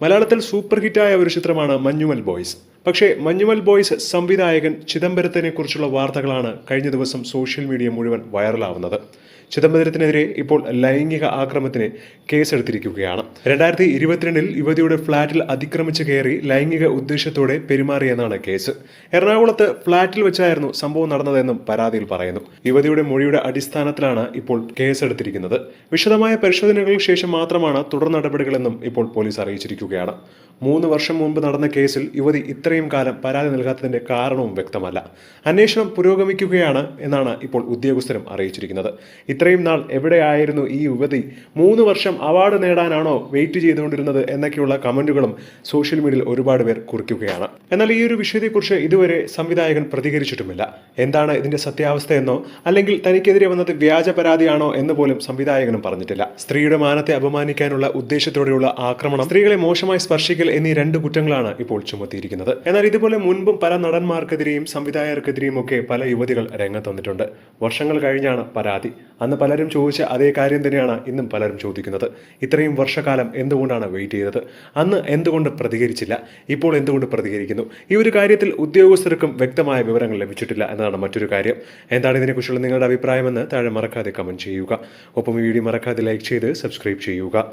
മലയാളത്തിൽ സൂപ്പർ ഹിറ്റായ ഒരു ചിത്രമാണ് മഞ്ഞുമൽ ബോയ്സ്. പക്ഷേ മഞ്ഞുമൽ ബോയ്സ് സംവിധായകൻ ചിദംബരത്തിനെ കുറിച്ചുള്ള വാർത്തകളാണ് കഴിഞ്ഞ ദിവസം സോഷ്യൽ മീഡിയ മുഴുവൻ വൈറലാവുന്നത്. ചിദംബരത്തിനെതിരെ ഇപ്പോൾ ലൈംഗിക ആക്രമണത്തിന് കേസെടുത്തിരിക്കുകയാണ്. 2022 യുവതിയുടെ ഫ്ളാറ്റിൽ അതിക്രമിച്ച് കയറി ലൈംഗിക ഉദ്ദേശത്തോടെ പെരുമാറിയെന്നാണ് കേസ്. എറണാകുളത്ത് ഫ്ളാറ്റിൽ വെച്ചായിരുന്നു സംഭവം നടന്നതെന്നും പരാതിയിൽ പറയുന്നു. യുവതിയുടെ മൊഴിയുടെ അടിസ്ഥാനത്തിലാണ് ഇപ്പോൾ കേസെടുത്തിരിക്കുന്നത്. വിശദമായ പരിശോധനകൾക്ക് ശേഷം മാത്രമാണ് തുടർ നടപടികളെന്നും ഇപ്പോൾ പോലീസ് അറിയിച്ചിരിക്കുകയാണ്. 3 വർഷം മുമ്പ് നടന്ന കേസിൽ യുവതി ഇത്രയും കാലം പരാതി നൽകാത്തതിന്റെ കാരണവും വ്യക്തമല്ല. അന്വേഷണം പുരോഗമിക്കുകയാണ് എന്നാണ് ഇപ്പോൾ ഉദ്യോഗസ്ഥരും അറിയിച്ചിരിക്കുന്നത്. ഇത്രയും നാൾ എവിടെയായിരുന്നു ഈ യുവതി? 3 വർഷം അവാർഡ് നേടാനാണോ വെയിറ്റ് ചെയ്തുകൊണ്ടിരുന്നത് എന്നൊക്കെയുള്ള കമന്റുകളും സോഷ്യൽ മീഡിയയിൽ ഒരുപാട് പേർ കുറിക്കുകയാണ്. എന്നാൽ ഈ ഒരു വിഷയത്തെക്കുറിച്ച് ഇതുവരെ സംവിധായകൻ പ്രതികരിച്ചിട്ടുമില്ല. എന്താണ് ഇതിന്റെ സത്യാവസ്ഥയെന്നോ അല്ലെങ്കിൽ തനിക്കെതിരെ വന്നത് വ്യാജ പരാതിയാണോ എന്ന് പോലും സംവിധായകനും പറഞ്ഞിട്ടില്ല. സ്ത്രീയുടെ മാനത്തെ അപമാനിക്കാനുള്ള ഉദ്ദേശത്തോടെയുള്ള ആക്രമണം, സ്ത്രീകളെ മോശമായി സ്പർശിക്കൽ എന്നീ 2 കുറ്റങ്ങളാണ് ഇപ്പോൾ ചുമത്തിയിരിക്കുന്നത്. എന്നാൽ ഇതുപോലെ മുൻപും പല നടന്മാർക്കെതിരെയും സംവിധായകർക്കെതിരെയും ഒക്കെ പല യുവതികൾ രംഗത്ത് വന്നിട്ടുണ്ട്. വർഷങ്ങൾ കഴിഞ്ഞാണ് പരാതി. അന്ന് പലരും ചോദിച്ച അതേ കാര്യം തന്നെയാണ് ഇന്നും പലരും ചോദിക്കുന്നത്. ഇത്രയും വർഷക്കാലം എന്തുകൊണ്ടാണ് വെയിറ്റ് ചെയ്തത്? അന്ന് എന്തുകൊണ്ട് പ്രതികരിച്ചില്ല? ഇപ്പോൾ എന്തുകൊണ്ട് പ്രതികരിക്കുന്നു? ഈ ഒരു കാര്യത്തിൽ ഉദ്യോഗസ്ഥർക്കും വ്യക്തമായ വിവരങ്ങൾ ലഭിച്ചിട്ടില്ല എന്നതാണ് മറ്റൊരു കാര്യം. എന്താണ് ഇതിനെക്കുറിച്ചുള്ള നിങ്ങളുടെ അഭിപ്രായമെന്ന് താഴെ മറക്കാതെ കമന്റ് ചെയ്യുക. ഒപ്പം ഈ വീഡിയോ മറക്കാതെ ലൈക്ക് ചെയ്ത് സബ്സ്ക്രൈബ് ചെയ്യുക.